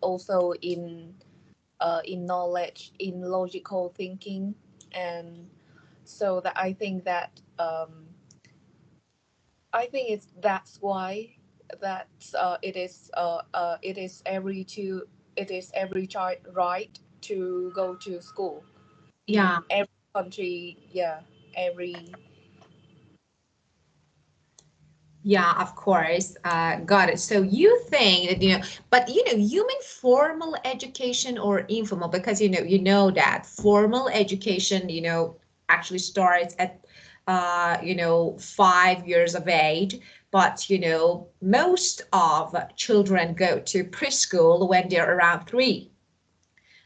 also in knowledge, in logical thinking, and so that I think it's that's why that it is every child right to go to school Yeah. in every country. Yeah, every. Yeah, of course. Got it. So you think that, but you mean formal education or informal? Because you know that formal education, actually starts at 5 years of age. But most of children go to preschool when they're around 3.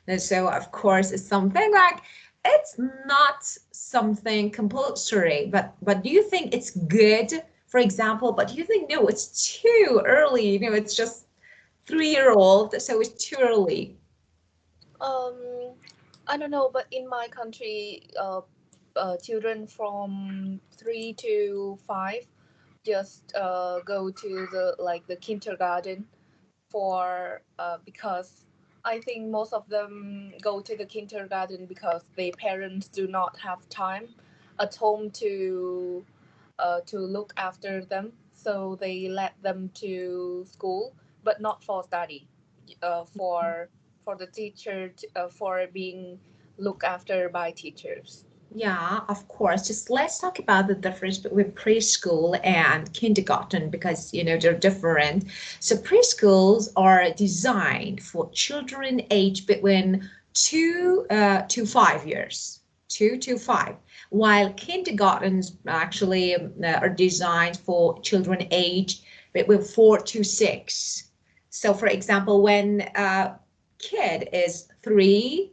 And so, of course, it's something like it's not something compulsory, but do you think it's good, for example, but do you think no, it's too early, it's just 3-year old, so it's too early. Um, I don't know, but in my country, children from 3 to 5 just go to the kindergarten for because I think most of them go to the kindergarten because their parents do not have time at home to look after them, so they let them to school, but not for study, for the teacher for being looked after by teachers. Yeah, of course. Just let's talk about the difference between preschool and kindergarten because they're different. So preschools are designed for children aged between 2 to 5 years, 2 to 5, while kindergartens actually are designed for children aged between 4 to 6. So, for example, when a kid is 3,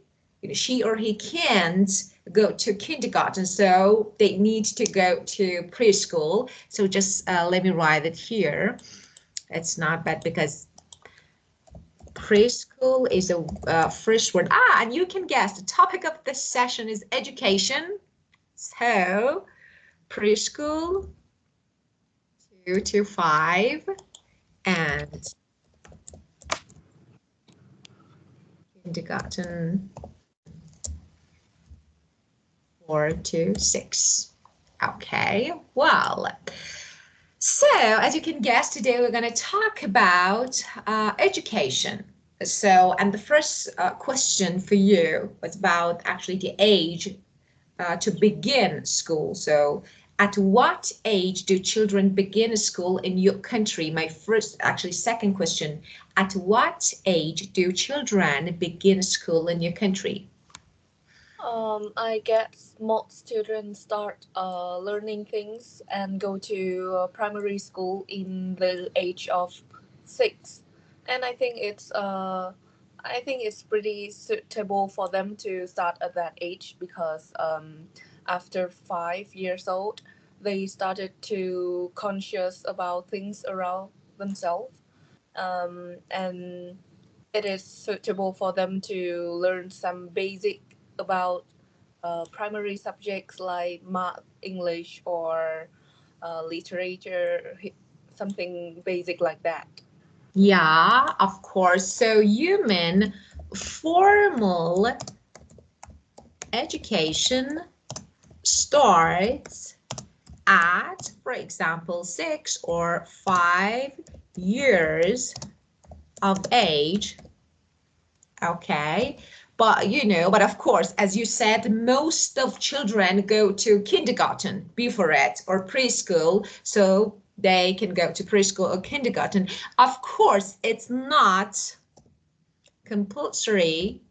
she or he can't go to kindergarten, so they need to go to preschool. So just let me write it here. It's not bad because preschool is a fresh word. And you can guess the topic of this session is education. So preschool 2 to 5 and kindergarten 4 to 6. Okay, well, so, as you can guess, today we're going to talk about education. So, and the first question for you was about actually the age to begin school. So, at what age do children begin school in your country? My first, actually, second question, at what age do children begin school in your country? I guess most children start learning things and go to primary school in the age of 6, and I think it's pretty suitable for them to start at that age because after 5 years old, they started to conscious about things around themselves, and it is suitable for them to learn some basic about primary subjects like math, English, or literature, something basic like that. Yeah, of course. So, you mean formal education starts at, for example, 6 or 5 years of age. Okay. But of course, as you said, most of children go to kindergarten before it or preschool. So they can go to preschool or kindergarten. Of course, it's not compulsory.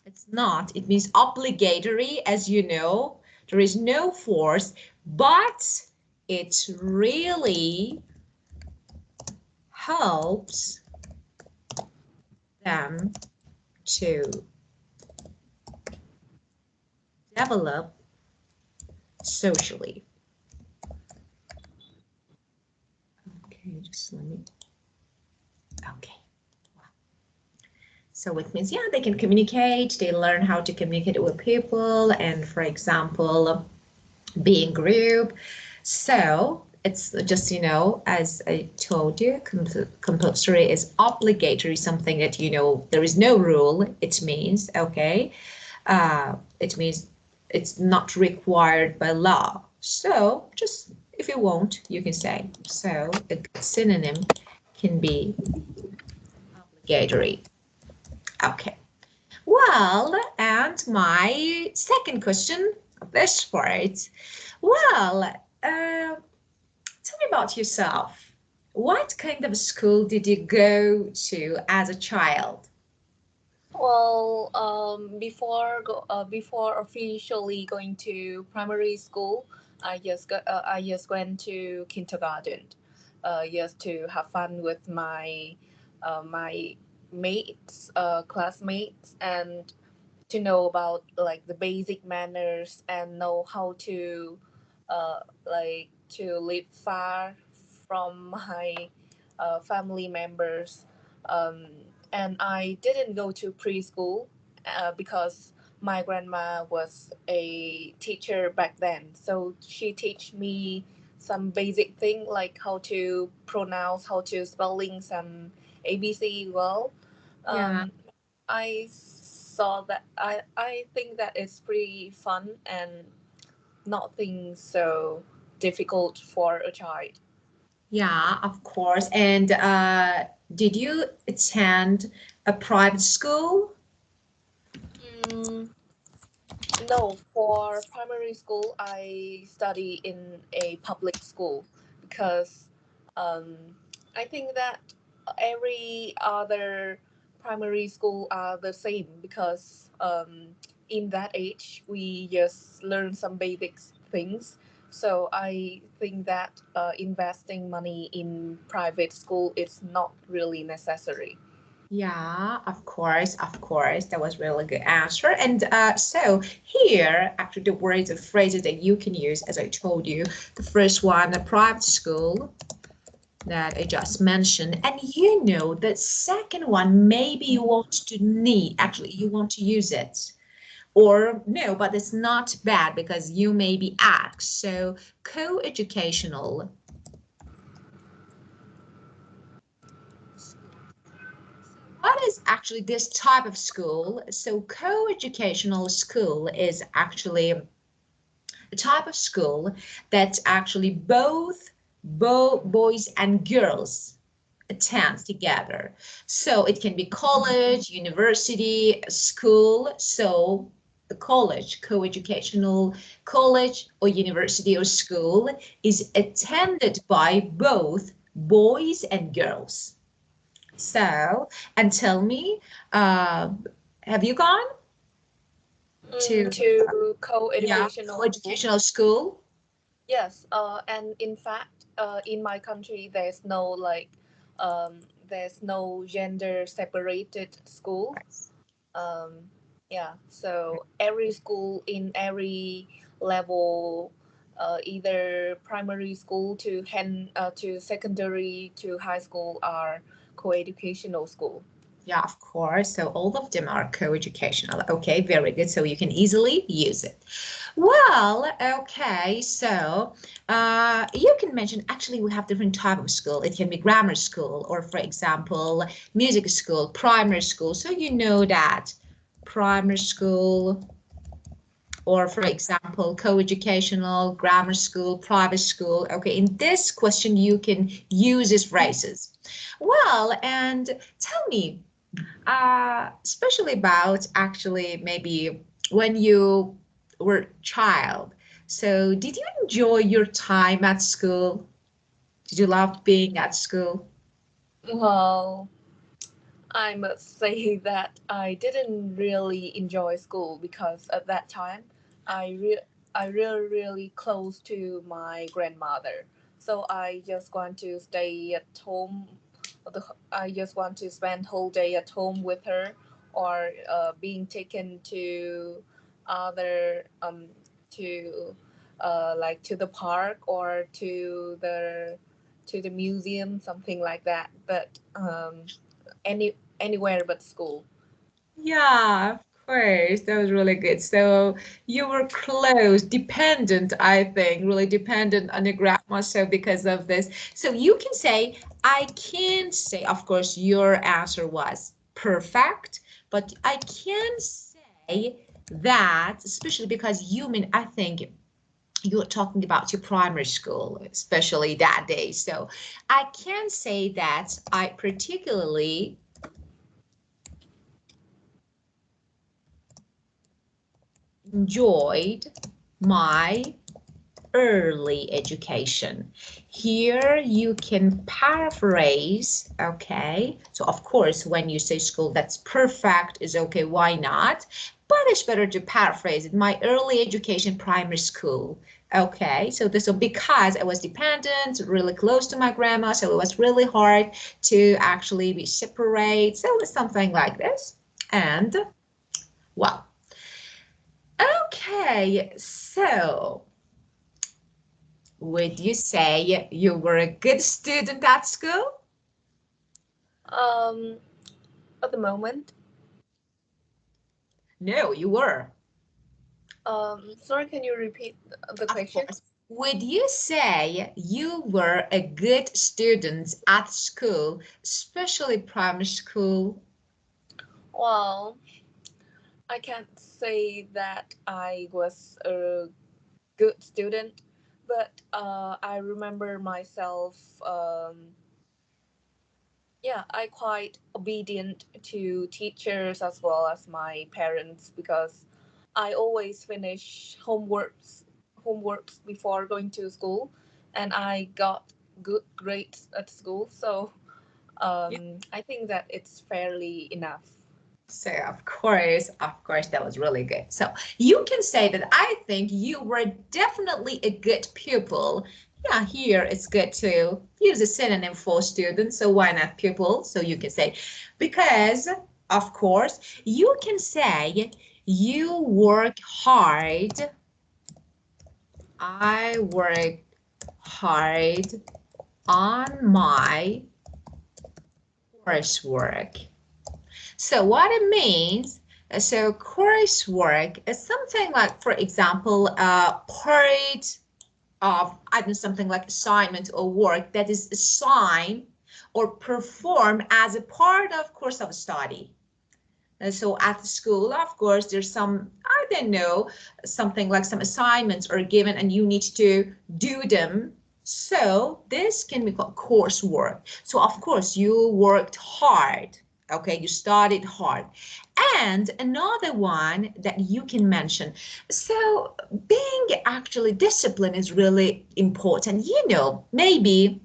It's not. It means obligatory, as you know. There is no force, but it really helps them to develop socially. Okay, just let me. Okay. So it means, yeah, they can communicate, they learn how to communicate with people, and for example, be in group. So It's just, as I told you, compulsory is obligatory, something that, there is no rule. It means, okay, it means it's not required by law. So just if you want, you can say. So a good synonym can be obligatory. Okay. Well, and my second question of this part. Well, tell me about yourself. What kind of school did you go to as a child? Well, before officially going to primary school, I just went to kindergarten, just to have fun with my mates, classmates, and to know about like the basic manners and know how to like to live far from my family members. um, and I didn't go to preschool because my grandma was a teacher back then, so she teach me some basic thing like how to pronounce, how to spelling some ABC well. Yeah. um, I saw that I think that it's pretty fun and nothing so difficult for a child. Yeah, of course. And did you attend a private school? Mm, no, for primary school, I study in a public school because um, I think that every other primary school are the same because in that age we just learn some basic things. So I think that investing money in private school is not really necessary. Yeah, of course, of course. That was really good answer. And so here, actually, the words and phrases that you can use, as I told you, the first one, the private school that I just mentioned, and the second one, maybe you want to need, actually, you want to use it. Or no, but it's not bad because you may be asked. So co-educational school. So what is actually this type of school? So co-educational school is actually a type of school that actually both boys and girls attend together. So it can be college, university, school. So the college, co-educational college or university or school is attended by both boys and girls. So, and tell me, uh, have you gone to, To yeah, co-educational school. co-educational school? Yes, and in fact, in my country, there's no gender separated school. Um, yeah, so every school in every level, either primary school to secondary to high school, are co-educational school. Yeah, of course. So all of them are co-educational. Okay, very good. So you can easily use it. Well, okay. So you can mention, actually, we have different type of school. It can be grammar school or, for example, music school, primary school. So you know that primary school or, for example, co-educational, grammar school, private school. Okay, in this question, you can use these phrases. Well, and tell me, especially about actually maybe when you were a child. So, did you enjoy your time at school? Did you love being at school? Well, I must say that I didn't really enjoy school because at that time I really close to my grandmother. So I just want to stay at home. I just want to spend whole day at home with her, or being taken to other to like to the park or to the museum, something like that. But anywhere but school. Yeah, course, that was really good. So you were close, dependent, I think, really dependent on your grandma. So because of this, so you can say, I can say, of course, your answer was perfect, but I can say that, especially because you mean, I think you're talking about your primary school, especially that day. So I can say that I particularly enjoyed my early education. Here you can paraphrase, okay? So of course, when you say school, that's perfect is okay, why not? But it's better to paraphrase it. My early education, primary school. Okay, so this will because I was dependent, really close to my grandma, so it was really hard to actually be separate. So it's something like this. And well, okay, so would you say you were a good student at school? Um, at the moment, No, you were. sorry, can you repeat the Of question? course. Would you say you were a good student at school, especially primary school? Well, I can't say that I was a good student, but I remember myself. Yeah, I quite obedient to teachers as well as my parents because I always finish homeworks before going to school, and I got good grades at school. So I think that it's fairly enough. So of course, that was really good. So you can say that I think you were definitely a good pupil. Yeah, here it's good to use a synonym for student. So why not pupil? So you can say, because of course, you can say you work hard. I work hard on my coursework. So what it means, so coursework is something like, for example, part of, I don't know, something like assignment or work that is assigned or performed as a part of course of study. And so at the school, of course, there's some, I don't know, something like some assignments are given and you need to do them. So this can be called coursework. So of course you worked hard. Okay, you studied hard. And another one that you can mention. So being actually disciplined is really important. You know, maybe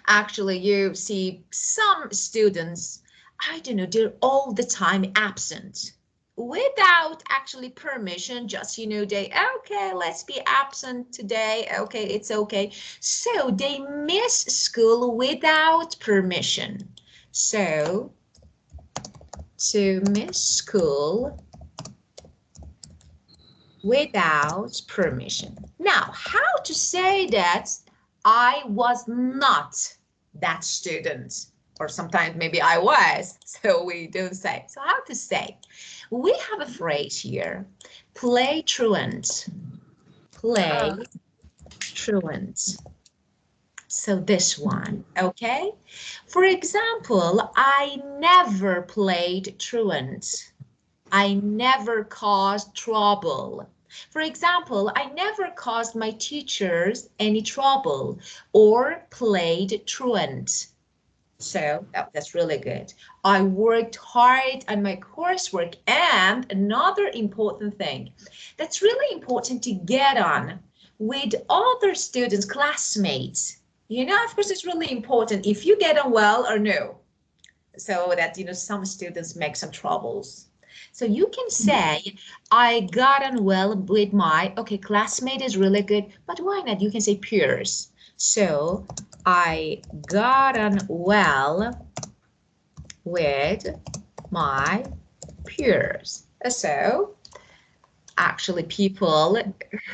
actually you see some students, I don't know, they're all the time absent without actually permission, just, you know, they, okay, let's be absent today, okay, it's okay. So they miss school without permission. So to miss school without permission. Now, how to say that I was not that student? Or sometimes maybe I was, so we don't say. So how to say? We have a phrase here, play truant, Ah, play truant. So this one, okay? For example, I never played truant. I never caused trouble. For example, I never caused my teachers any trouble or played truant. So that's really good. I worked hard on my coursework. And another important thing that's really important to get on with other students, classmates. You know, of course, it's really important if you get on well or no, so that, you know, some students make some troubles. So you can say, I got on well with my, okay, classmate is really good, but why not? You can say peers. So I got on well with my peers. So actually people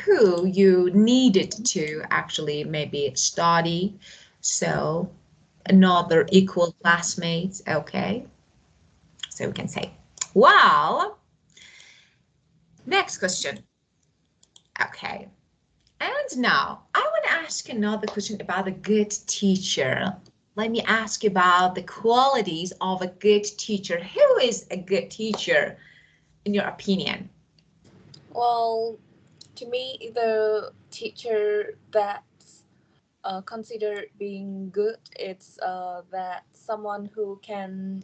who you needed to actually maybe study. So another equal classmates, okay? So we can say. Well, next question. Okay. And now I want to ask another question about a good teacher. Let me ask you about the qualities of a good teacher. Who is a good teacher in your opinion? Well, to me, the teacher that's considered being good, it's that someone who can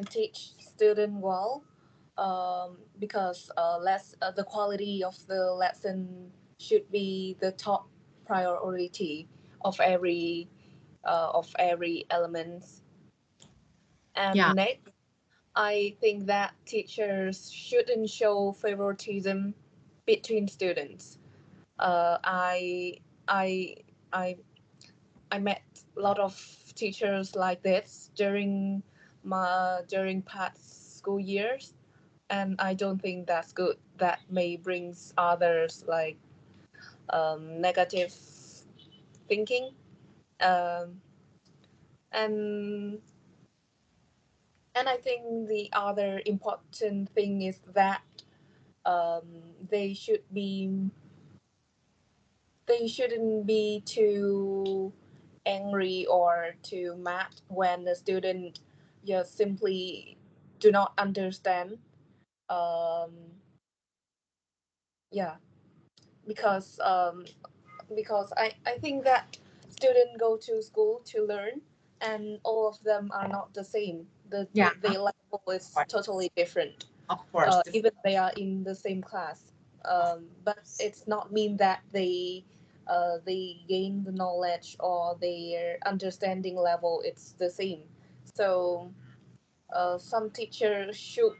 teach student well, because the quality of the lesson should be the top priority of every element. Yeah, And next, I think that teachers shouldn't show favoritism between students. Uh, I I I I met a lot of teachers like this during past school years, and I don't think that's good. That may brings others like negative thinking, um, and and I think the other important thing is that they they shouldn't be too angry or too mad when the student just simply do not understand. Um, yeah, because I think that students go to school to learn, and all of them are not the same. yeah, The level of is course, totally different, of course. even they are in the same class. Of But course. it's not mean that they gain the knowledge or their understanding level it's the same. So some teachers should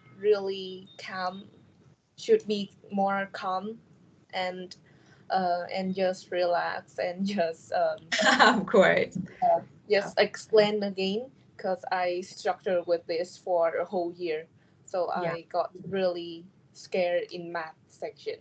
be more calm and just relax and Of course. just explain again, because I struggled with this for a whole year, so Yeah, I got really scared in math section.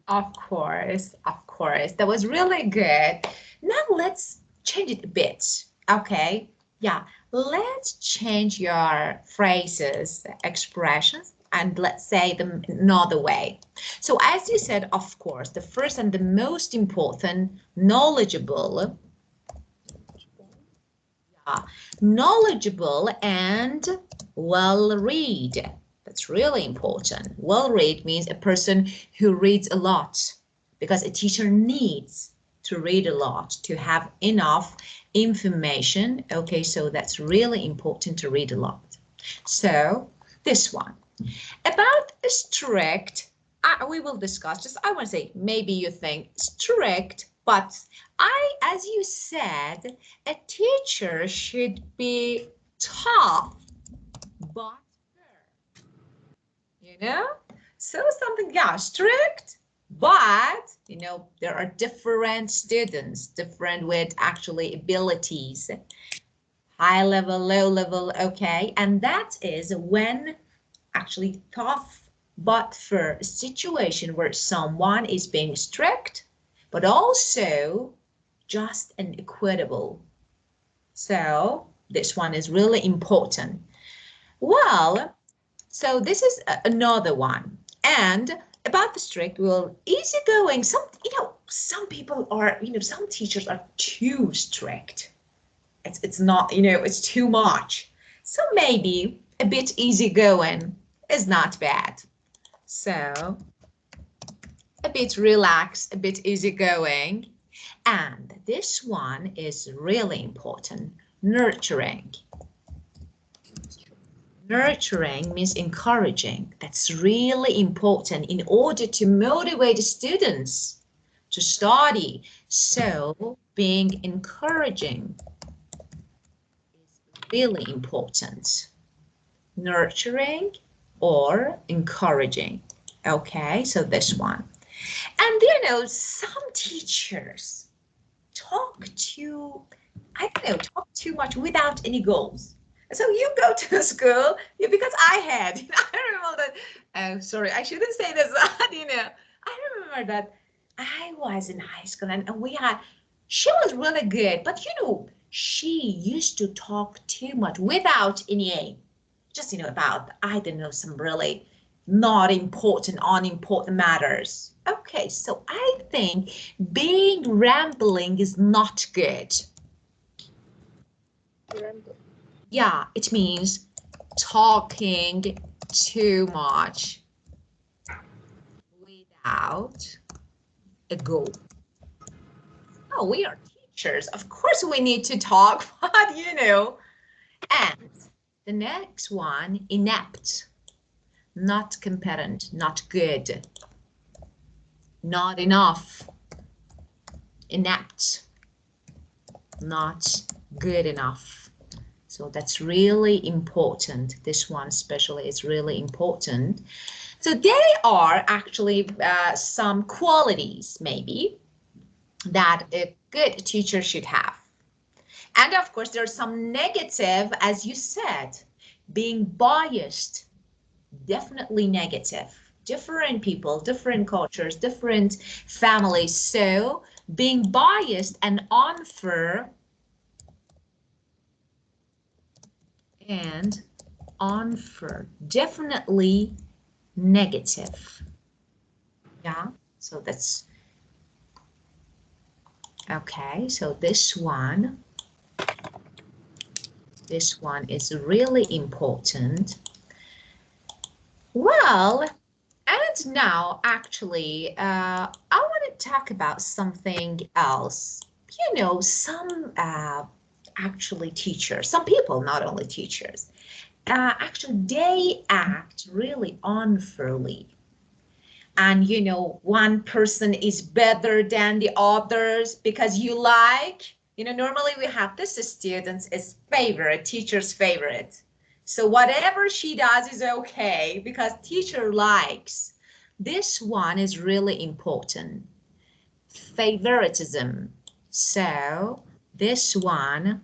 of course, of course. That was really good. Now let's change it a bit. Okay. Yeah, let's change your phrases, expressions, and let's say them another way. So, as you said, of course, the first and the most important, knowledgeable, uh, knowledgeable and well read. That's really important. Well read means a person who reads a lot because a teacher needs to read a lot to have enough information. Okay, so that's really important to read a lot. So this one about strict, we will discuss. Just I want to say, maybe you think strict, but as you said, a teacher should be tough but fair. You know, so something, yeah, strict, but there are different students, different with actually abilities, high level, low level. Okay, and that is when actually tough but for a situation where someone is being strict, but also just and equitable. So this one is really important. Well, so this is another one. And about the strict, well, easygoing. Some people are, some teachers are too strict. It's not, it's too much. So maybe a bit easygoing is not bad. So a bit relaxed, a bit easygoing. And this one is really important. Nurturing. Nurturing means encouraging. That's really important in order to motivate the students to study. So being encouraging is really important. Nurturing or encouraging. Okay, so this one. And some teachers talk too, I don't know, talk too much without any goals. So you go to school, because I had, I remember that, oh, sorry, I shouldn't say this, I remember that I was in high school and she was really good, but she used to talk too much without any aim. just, about, I don't know, some really not important, unimportant matters. Okay, so I think being rambling is not good. Ramble. Yeah, it means talking too much without a goal. Oh, we are teachers. Of course we need to talk, but And the next one, inept, not competent, not good, not enough, inept, not good enough. So that's really important. This one especially is really important. So they are actually some qualities maybe that a good teacher should have. And of course, there's some negative, as you said, being biased, definitely negative. Different people, different cultures, different families. So being biased and unfair and unfair, definitely negative. Yeah, so that's okay. So this one is really important. Well, and now actually, I want to talk about something else. Some actually teachers, some people, not only teachers, actually they act really unfairly. And one person is better than the others because normally we have this students is favorite, teacher's favorite. So whatever she does is okay because teacher likes. This one is really important. Favoritism. So this one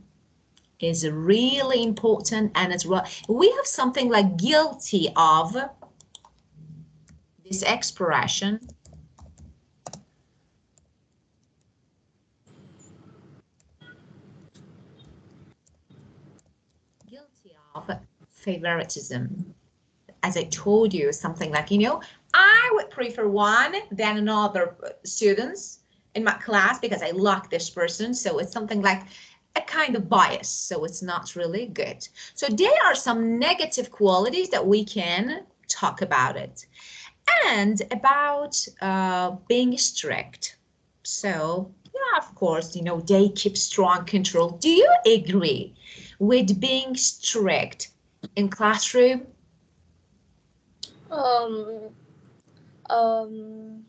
is really important, and as well we have something like guilty of this expression. Guilty of favoritism. As I told you, something like, I would prefer one than another students in my class because I like this person. So it's something like a kind of bias. So it's not really good. So there are some negative qualities that we can talk about it. And about being strict. So, yeah, of course, they keep strong control. Do you agree with being strict in classroom? Um, um,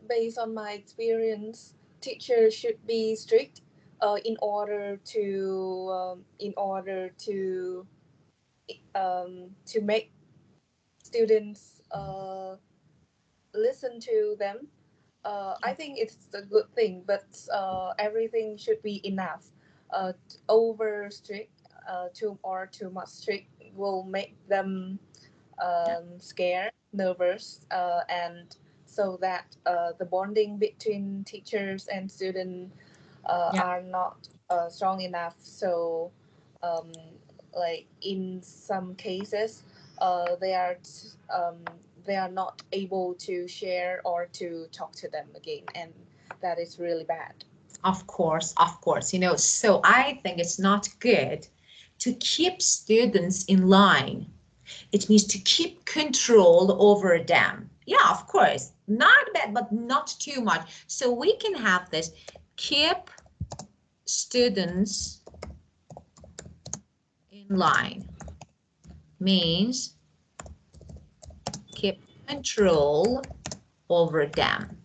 Based on my experience, teachers should be strict in order to make students listen to them. I think it's a good thing, but everything should be enough. Over strict, too much strict will make them Yeah, scared, nervous, and so that the bonding between teachers and students yeah, are not strong enough. So, um, like in some cases, uh, they are t- um, they are not able to share or to talk to them again, and that is really bad. of course, of course. So I think it's not good to keep students in line. It means to keep control over them. Yeah, of course, not bad, but not too much. So we can have this, keep students in line means keep control over them.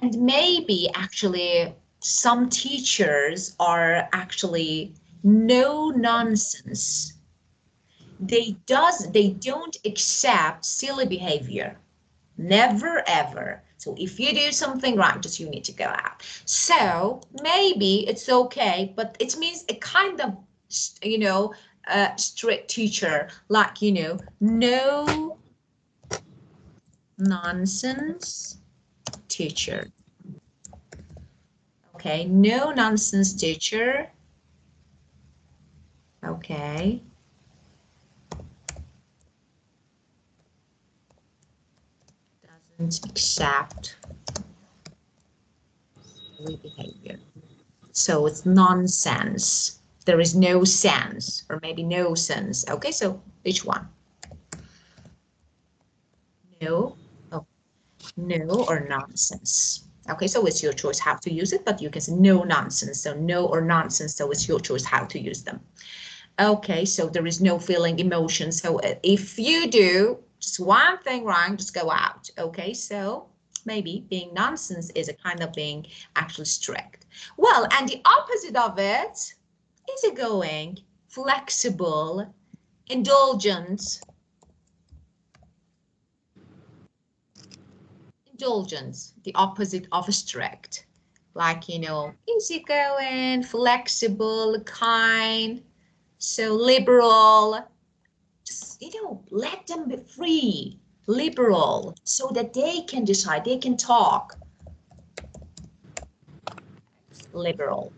And maybe actually some teachers are actually no nonsense. They don't accept silly behavior. Never ever. So if you do something wrong, just you need to go out. So maybe it's okay, but it means a kind of, strict teacher, like, no nonsense teacher. Okay, no nonsense teacher Okay. Doesn't accept silly behavior. So it's nonsense. There is no sense, or maybe no sense. Okay, so which one? No. Oh, no or nonsense. Okay, so it's your choice how to use it, but you can say no nonsense. So no or nonsense, so it's your choice how to use them. Okay, so there is no feeling emotion. So if you do just one thing wrong, just go out. Okay, so maybe being nonsense is a kind of being actually strict. Well, and the opposite of it is a going flexible, indulgent, indulgence, the opposite of strict. Like, easygoing, flexible, kind, so liberal. Just, let them be free, liberal, so that they can decide, they can talk. Liberal.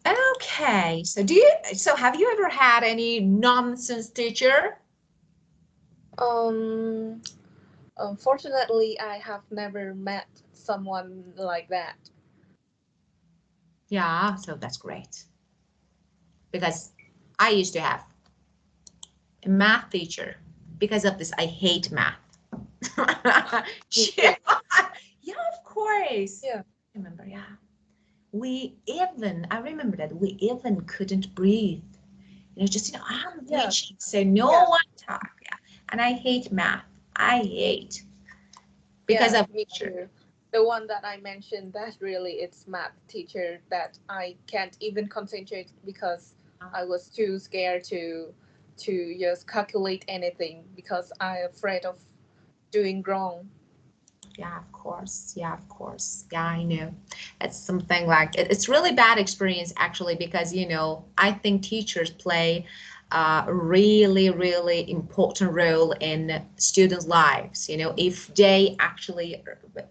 Okay, so have you ever had any nonsense teacher? Um, Unfortunately, I have never met someone like that. Yeah, so that's great. Because I used to have a math teacher. Because of this, I hate math. Me Yeah, too. yeah, of course. Yeah. Remember, yeah. I remember that we even couldn't breathe. Just, I'm Yeah. reaching, so no Yeah. one talk. Yeah. And I hate math. I hate because Yeah. of Me teacher. too. The one that I mentioned, that really it's math teacher that I can't even concentrate because I was too scared to just calculate anything because I'm afraid of doing wrong. Yeah, of course. Yeah, of course. Yeah, I know. It's something like it's really bad experience actually because I think teachers play a really, really important role in students' lives. If they actually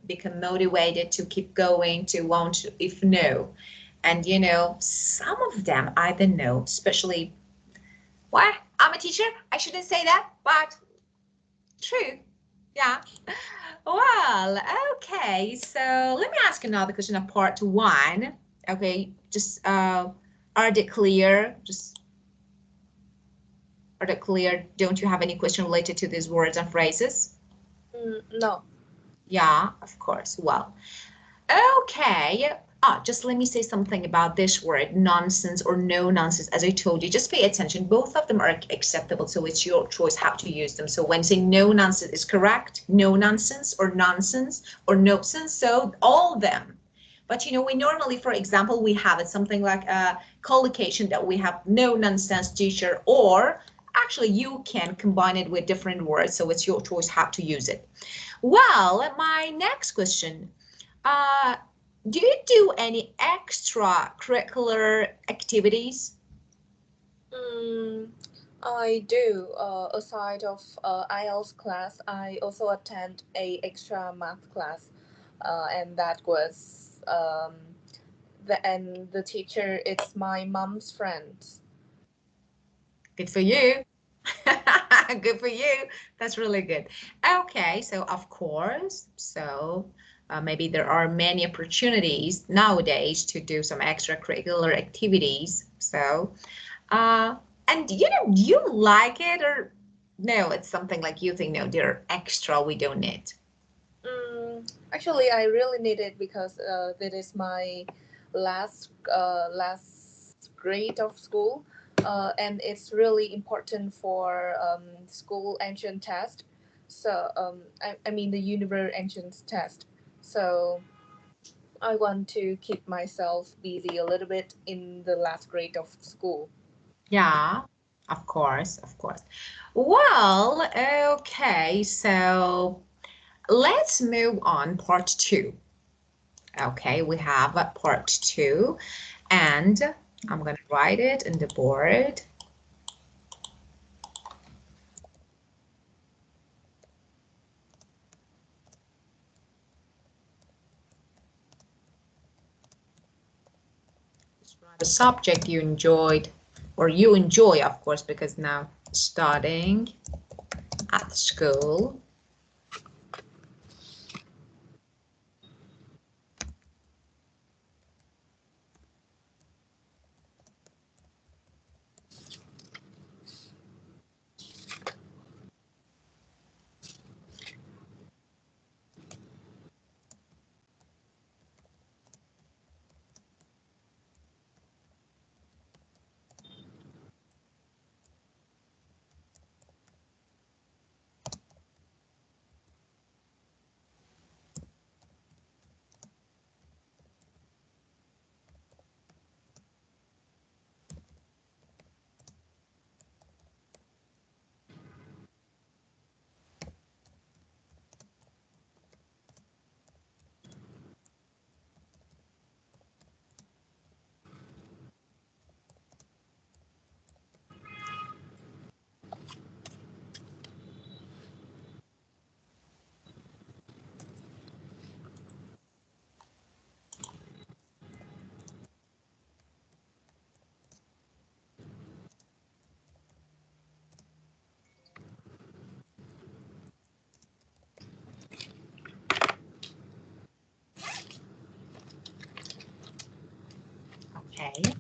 become motivated to keep going, to want to, if no, and some of them I don't know, especially what I'm a teacher. I shouldn't say that, but true. Yeah. Well, okay. So let me ask another question of part one. Okay, just are they clear? Just are they clear? Don't you have any question related to these words and phrases? No. Yeah, of course. Well, okay. Just let me say something about this word, nonsense or no nonsense. As I told you, just pay attention. Both of them are acceptable, so it's your choice how to use them. So when saying no nonsense is correct, no nonsense or nonsense or no sense, so all of them. But we normally, for example, we have it something like a collocation that we have no nonsense teacher, or actually you can combine it with different words, so it's your choice how to use it. Well, my next question. Uh, do you do any extracurricular activities? Mm, I do. Aside of IELTS class, I also attend a extra math class, and that was the teacher. It's my mom's friend. Good for you. Good for you. That's really good. Okay, so of course, so maybe there are many opportunities nowadays to do some extracurricular activities. So, uh, and you like it or no? It's something like you think no, they're extra. We don't need. Actually, I really need it because that is my last grade of school, and it's really important for school entrance test. So I mean the universe entrance test. So I want to keep myself busy a little bit in the last grade of school. Yeah, of course, of course. Well, okay, so let's move on part two. Okay, we have part two, and I'm gonna write it in the board. Just write a subject you enjoyed. or you enjoy, of course, because now studying at school. Okay.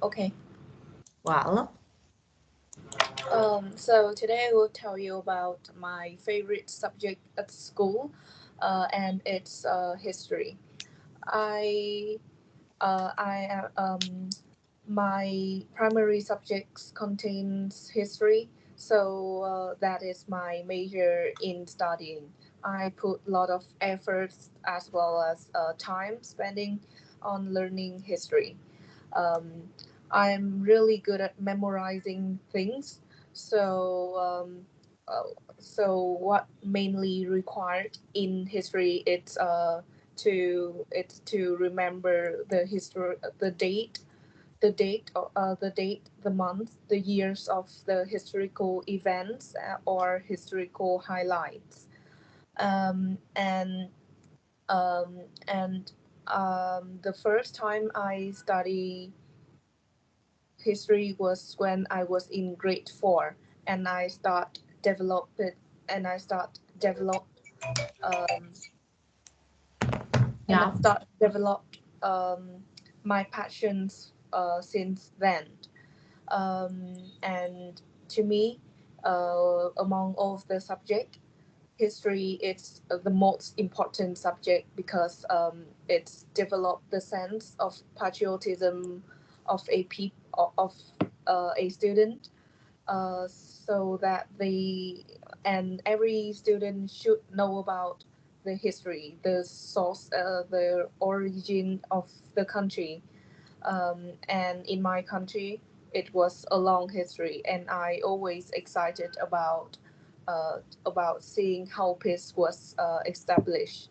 Okay. Well, So today I will tell you about my favorite subject at school, and it's history. I my primary subjects contains history, so that is my major in studying. I put a lot of efforts as well as time spending on learning history. um, I'm really good at memorizing things. So, so what mainly required in history it's to remember the history, the date, the month, the years of the historical events or historical highlights. Um, and um, and the first time I study history was when I was in grade four, and I start develop um, and I yeah. start developed my passions since then. And to me, among all of the subject, history is the most important subject because it's developed the sense of patriotism of a student, so that every student should know about the history, the source, the origin of the country. And in my country, it was a long history, and I always excited about seeing how peace was established.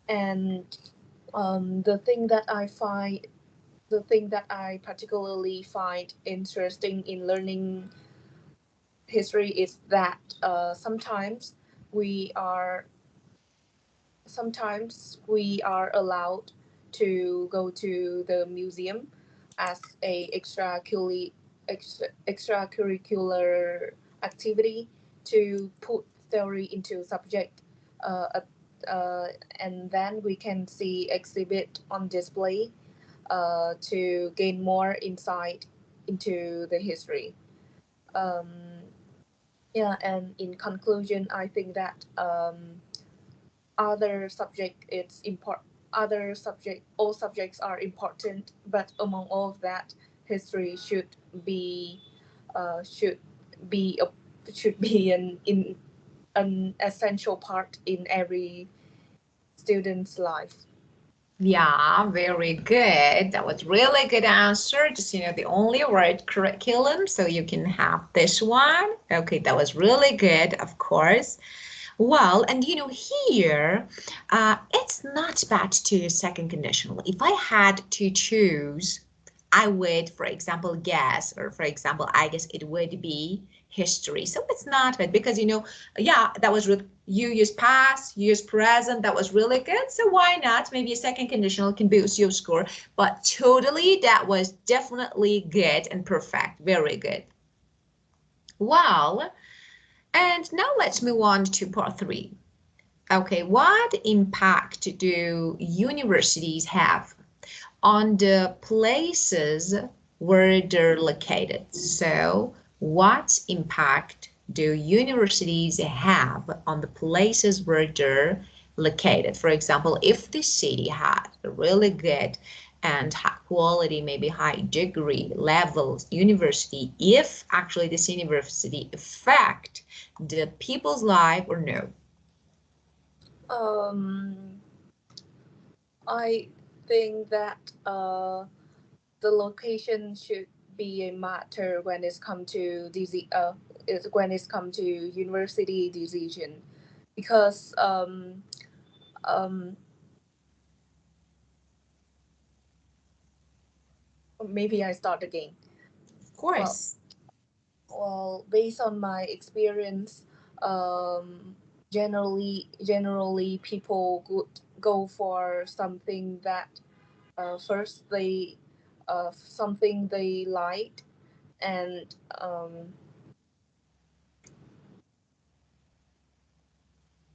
And the thing that I particularly find interesting in learning history is that we are we are allowed to go to the museum as a extracurricular activity to put theory into subject, uh, uh, uh, and then we can see exhibit on display to gain more insight into the history. um, yeah, and in conclusion, I think that other subject it's important. all subjects are important, but among all of that, history be uh, should be a, should be an essential part in every student's life. Yeah, very good. That was really good answer. Just, the only word curriculum, so you can have this one. Okay, that was really good, of course. Well, and here, it's not bad to second conditional. If I had to choose, I would, for example, guess, or for example, I guess it would be history. So it's not bad because, yeah, that was you use past, you use present. That was really good. So why not? Maybe a second conditional can boost your score. But totally, that was definitely good and perfect. Very good. Well, and now let's move on to part three. Okay, what impact do universities have on the places where they're located? So, what impact do universities have on the places where they're located? For example, if the city had a really good and high quality, maybe high degree levels university, if actually this university affect the people's life or no? Um, I think that the location should be a matter when it's come to when it's come to university decision, because um, maybe I start again. Of Well, course. based on my experience, um, generally people would go for something that first they something they liked, and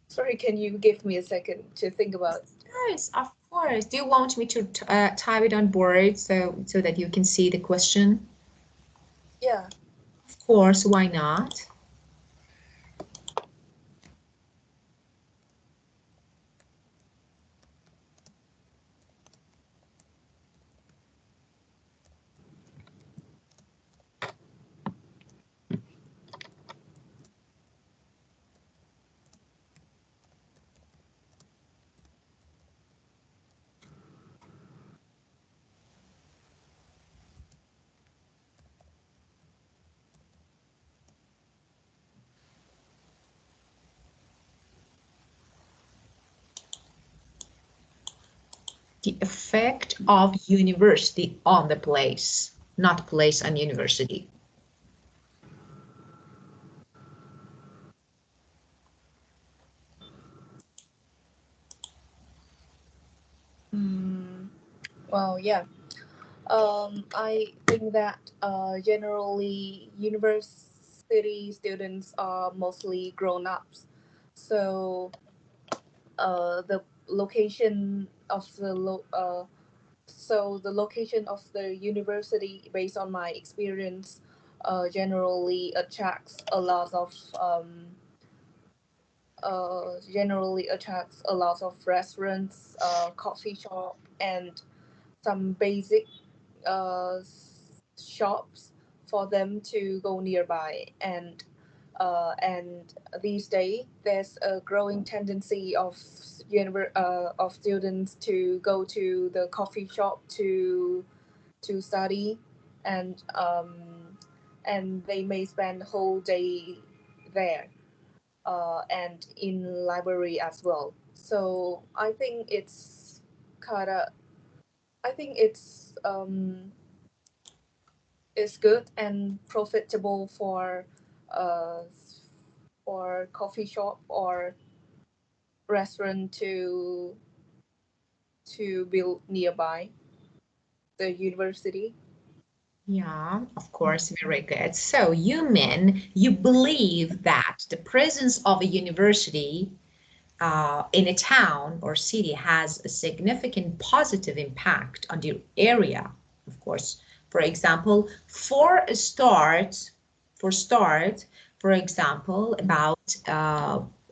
sorry, can you give me a second to think about? Yes, of course. Do you want me to type it on board so that you can see the question? Yeah. Of course, why not? The effect of university on the place, not place and university. Mm, well, yeah. I think that generally university students are mostly grown ups, so the location of the location of the university, based on my experience, generally attracts a lot of restaurants, coffee shop, and some basic uh, shops for them to go nearby. And these days there's a growing tendency of students to go to the coffee shop to study, and they may spend the whole day there, and in library as well. So kind of I think it's good and profitable uh, coffee shop or restaurant to build nearby the university. Yeah, of course, very good. So you mean you believe that the presence of a university in a town or city has a significant positive impact on the area, of course. For example, for example, about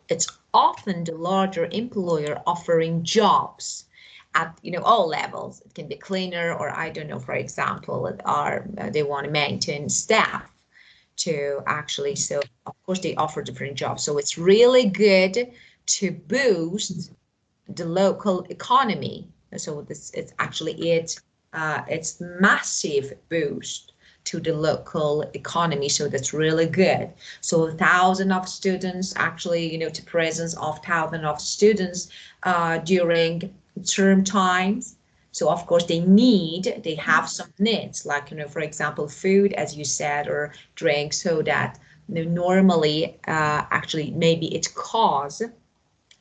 it's often the larger employer offering jobs at all levels. It can be cleaner, or I don't know, for example, they want to maintain staff to actually. So of course they offer different jobs. So it's really good to boost the local economy. So this it's actually it's massive boost to the local economy. So that's really good. So thousands of students actually, to presence of thousands of students during term times. So of course they have some needs like, for example, food, as you said, or drink, so that normally actually maybe it cause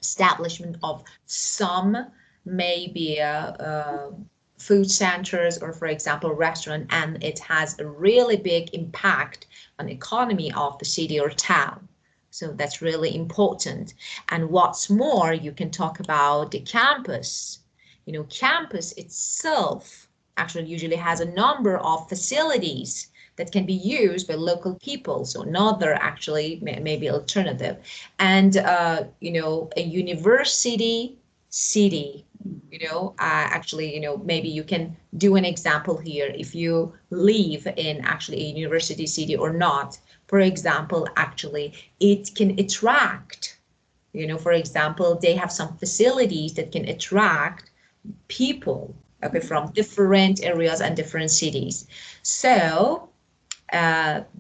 establishment of some maybe food centers, or for example restaurant, and it has a really big impact on the economy of the city or town. So that's really important. And what's more, you can talk about the campus. Campus itself actually usually has a number of facilities that can be used by local people. So another actually maybe alternative. And a university city, actually, maybe you can do an example here if you live in actually a university city or not. For example, actually it can attract, for example, they have some facilities that can attract people, okay, from different areas and different cities. So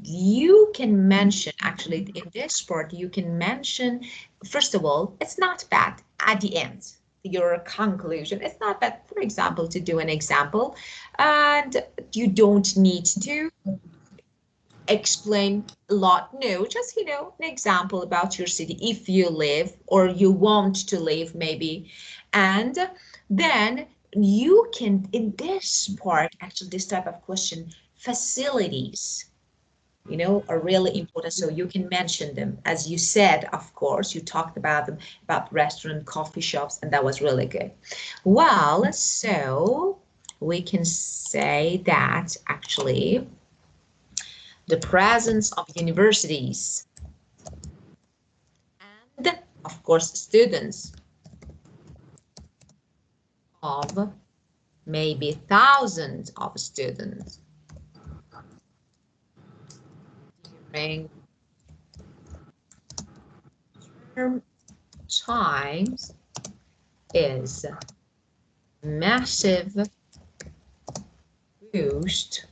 you can mention, actually in this part, you can mention, first of all, it's not bad at the end, your conclusion. It's not bad, for example, to do an example, and you don't need to explain a lot. No, just, an example about your city if you live or you want to live maybe. And then you can, in this part, actually, this type of question, facilities, are really important. So you can mention them. As you said, of course, you talked about them, about restaurant, coffee shops, and that was really good. Well, so we can say that actually the presence of universities and, of course, students of maybe thousands of students during term times is massive boost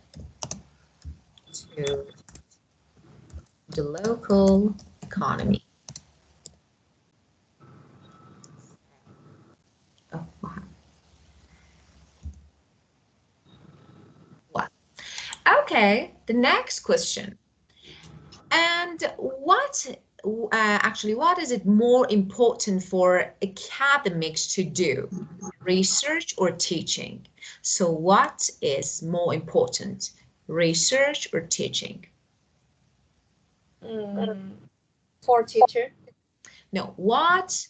to the local economy. Oh, wow. Wow. Okay, the next question. And what is it more important for academics to do? Research or teaching? So what is more important? Research or teaching? Mm, for teacher. No, what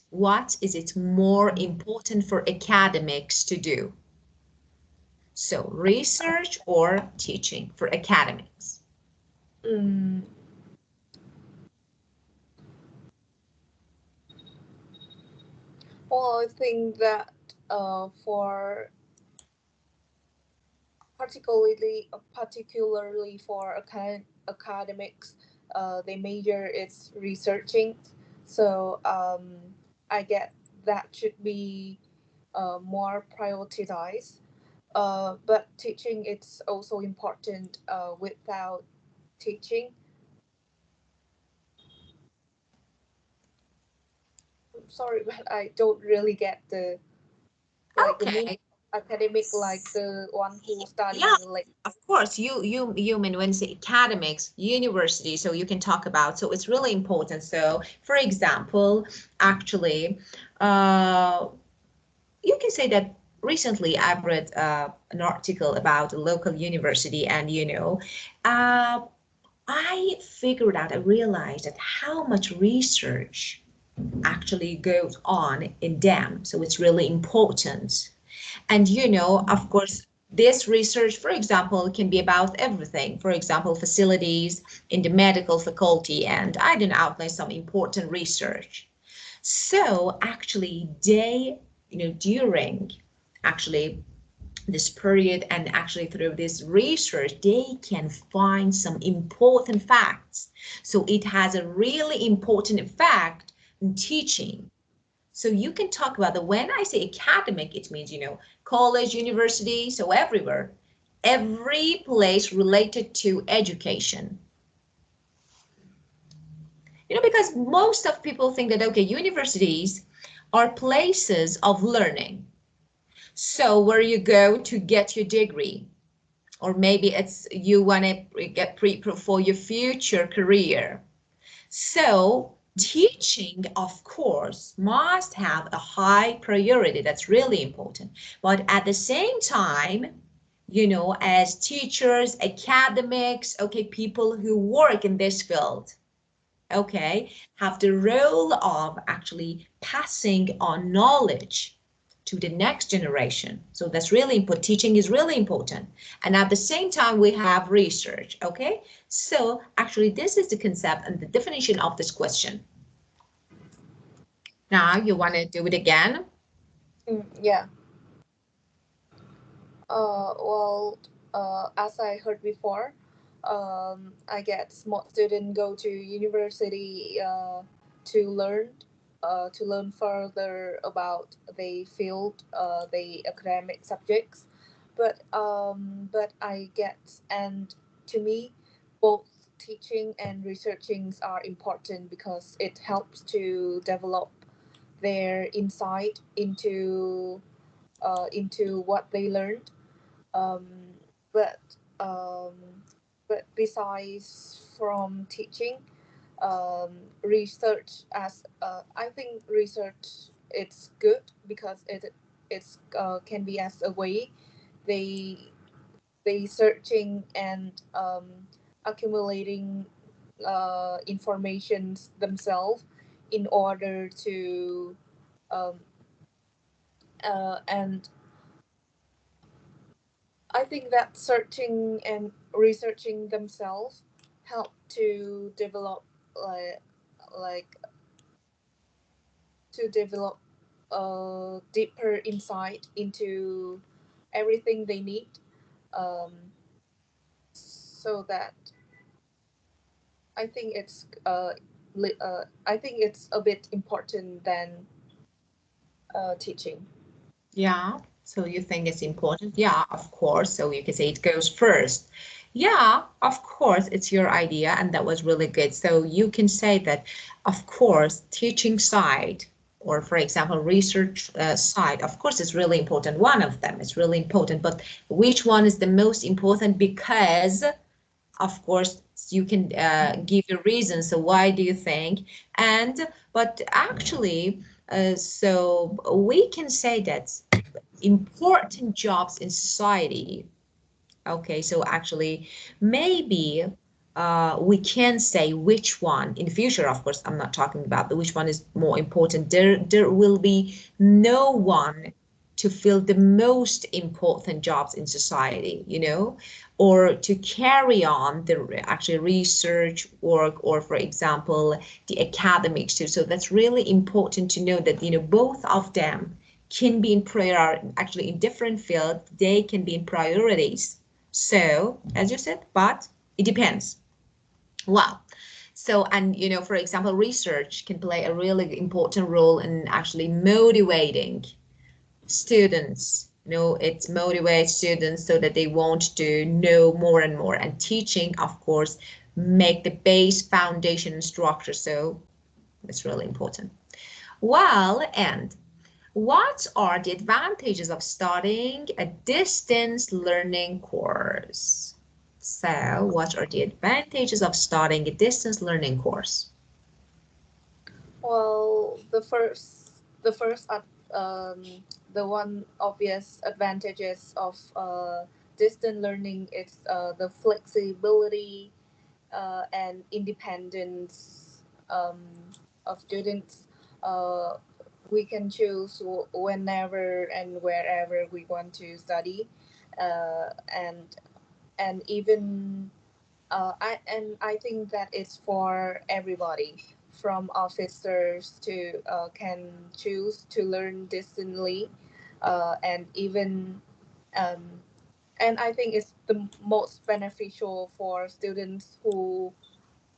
is it more important for academics to do? So research or teaching for academics? Mm, well, I think that for particularly for academics, they major is researching. So I get that should be more prioritized. But teaching it's also important. Without teaching, I'm sorry, but I don't really get the meaning Okay. of academic, like the one who Yeah, study like. of course. You mean when you say academics, university, so you can talk about. So it's really important. So, for example, actually, uh, you can say that recently I've read an article about a local university, and uh, I figured out, I realized that how much research actually goes on in them. So it's really important. And of course, this research, for example, can be about everything. For example, facilities in the medical faculty, and I didn't outline some important research. So actually, during actually this period, and actually through this research they can find some important facts. So it has a really important effect in teaching. So you can talk about the, when I say academic, it means, college, university, so everywhere, every place related to education. Because most of people think that, okay, universities are places of learning. So where you go to get your degree, or maybe it's you want to get prepared for your future career. So teaching, of course, must have a high priority. That's really important. But at the same time, as teachers, academics, okay, people who work in this field, okay, have the role of actually passing on knowledge to the next generation. So that's really important. Teaching is really important. And at the same time, we have research, okay? So actually, this is the concept and the definition of this question. Now, you want to do it again? Yeah. Well, as I heard before, I guess most students go to university to learn, to learn further about the field, the academic subjects. But I get, and to me, both teaching and researching are important because it helps to develop their insight into what they learned, um, but um, but besides from teaching, research as I think research it's good because it's can be as a way they they searching and accumulating informations themselves in order to um, and I think that searching and researching themselves help to develop like like to develop a deeper insight into everything they need, um, so that I think I think it's a bit important than teaching. Yeah. So you think it's important? Yeah, of course. So you can say it goes first. Yeah, of course, it's your idea, and that was really good. So you can say that, of course, teaching side, or for example, research side, of course, is really important. One of them is really important, but which one is the most important? Because, of course, you can give your reasons. So why do you think? And, but actually, so we can say that important jobs in society. Okay, so actually, maybe we can say which one in the future. Of course, I'm not talking about the which one is more important. There will be no one to fill the most important jobs in society, or to carry on the actually research work, or for example, the academics too. So that's really important to know that, both of them can be in prior, actually in different fields, they can be in priorities. So, as you said, but it depends. Wow. So, and for example, research can play a really important role in actually motivating students. It motivates students so that they want to know more and more. And teaching, of course, make the base foundation and structure. So it's really important. Well, and what are the advantages of starting a distance learning course? So, what are the advantages of starting a distance learning course? Well, um, the one obvious advantages of distant learning is the flexibility and independence of students. Uh, we can choose whenever and wherever we want to study, and even I think that it's for everybody, from officers to can choose to learn distantly, and even um, and I think it's the most beneficial for students who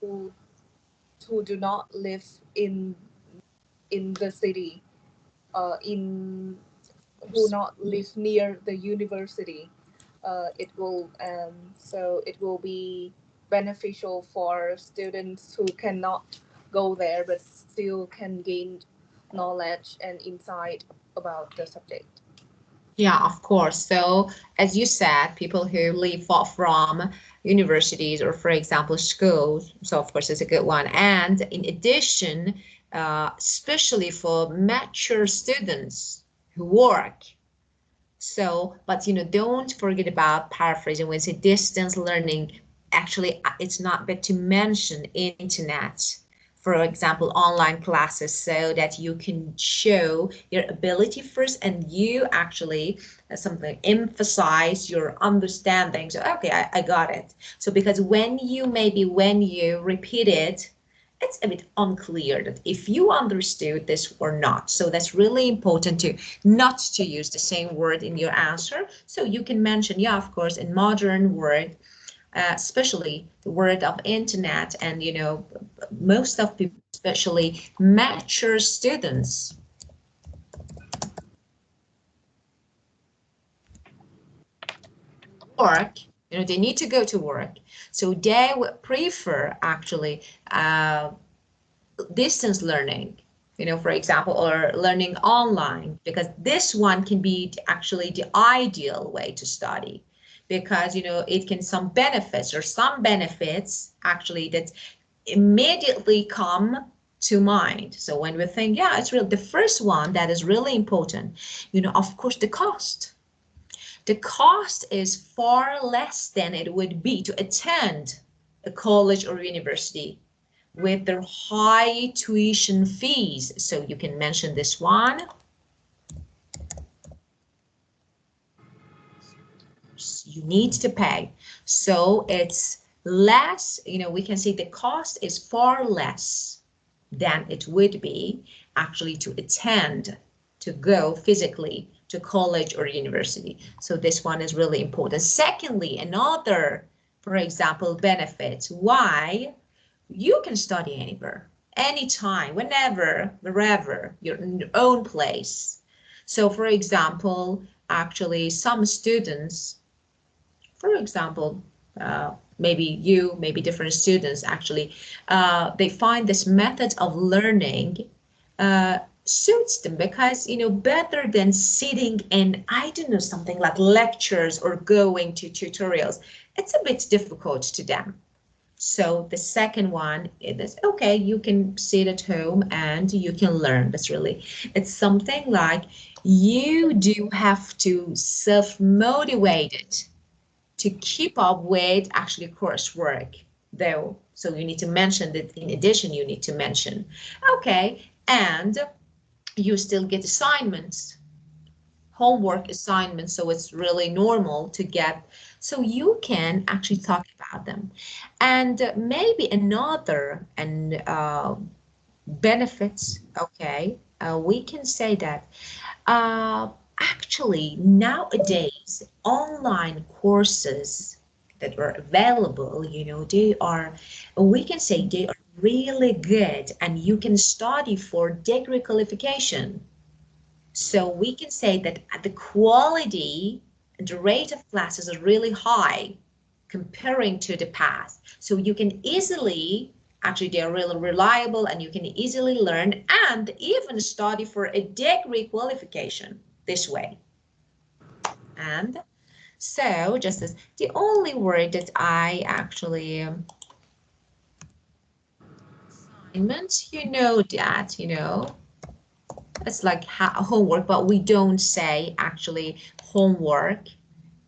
who do not live in the city, in who not live near the university. It will so it will be beneficial for students who cannot go there but still can gain knowledge and insight about the subject. Yeah, of course. So, as you said, people who live far from universities or, for example, schools. So, of course, it's a good one. And in addition, especially for mature students who work. So, but don't forget about paraphrasing when it's a distance learning. Actually, it's not bad to mention internet, for example, online classes, so that you can show your ability first and you actually something emphasize your understanding. So, okay, I got it. So, because when you repeat it, it's a bit unclear that if you understood this or not. So that's really important to not to use the same word in your answer. So you can mention, yeah, of course, in modern word, especially the word of internet, and most of people, especially mature students, work. They need to go to work, so they would prefer actually distance learning, for example, or learning online, because this one can be actually the ideal way to study, because it can some benefits actually that immediately come to mind. So when we think, yeah, it's real, the first one that is really important, of course, the cost is far less than it would be to attend a college or university with their high tuition fees. So you can mention this one. You need to pay. So it's less, we can say the cost is far less than it would be actually to attend, to go physically to college or university. So this one is really important. Secondly, another, for example, benefits why you can study anywhere, anytime, whenever, wherever, you're in your own place. So, for example, actually, some students, for example, maybe different students, actually, they find this method of learning uh, suits them because, better than sitting in, I don't know, something like lectures or going to tutorials. It's a bit difficult to them. So the second one is okay, you can sit at home and you can learn. It's something like you do have to self-motivate it to keep up with actually coursework, though. So you need to mention that in addition, you need to mention, okay, and you still get assignments, homework assignments, so it's really normal to get, so you can actually talk about them. And maybe another and benefits, okay, we can say that uh, actually nowadays online courses that are available, we can say they are really good, and you can study for degree qualification. So we can say that the quality and the rate of classes are really high comparing to the past. So you can easily, actually they're really reliable, and you can easily learn and even study for a degree qualification this way. And so just as the only word that I actually assignment, it's like homework, but we don't say actually homework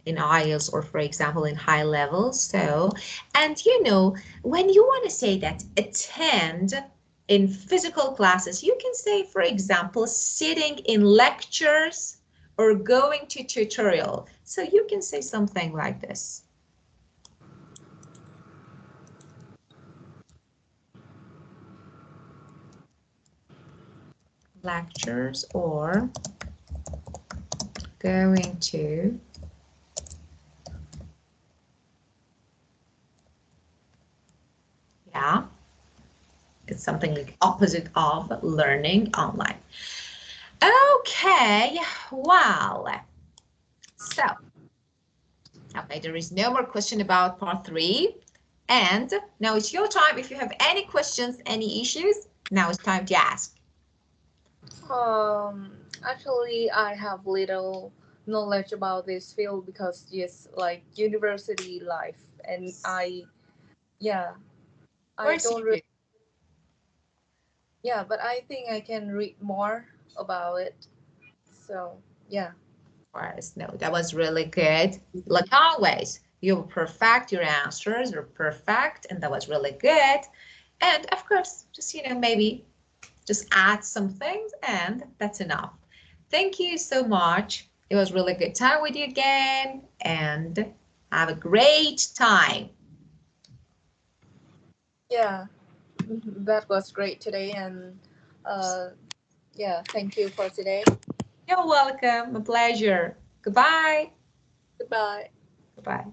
in IELTS or, for example, in high levels. So, and when you want to say that attend in physical classes, you can say, for example, sitting in lectures or going to tutorial. So you can say something like this. Lectures or going to yeah, it's something like opposite of learning online. Okay, well, so okay, there is no more question about part 3. And now it's your time. If you have any questions, any issues, now it's time to ask. Actually, I have little knowledge about this field because yes, like university life, and yeah, Of I course you don't do. really, yeah, but I think I can read more about it. So yeah, Of course, no, that was really good. Like always, you perfect your answers, you're perfect, and that was really good. And of course, just, maybe just add some things, and that's enough. Thank you so much. It was really good time with you again, and have a great time. yeah, that was great today, and uh, yeah, thank you for today. You're welcome. A pleasure. Goodbye. Goodbye. Goodbye.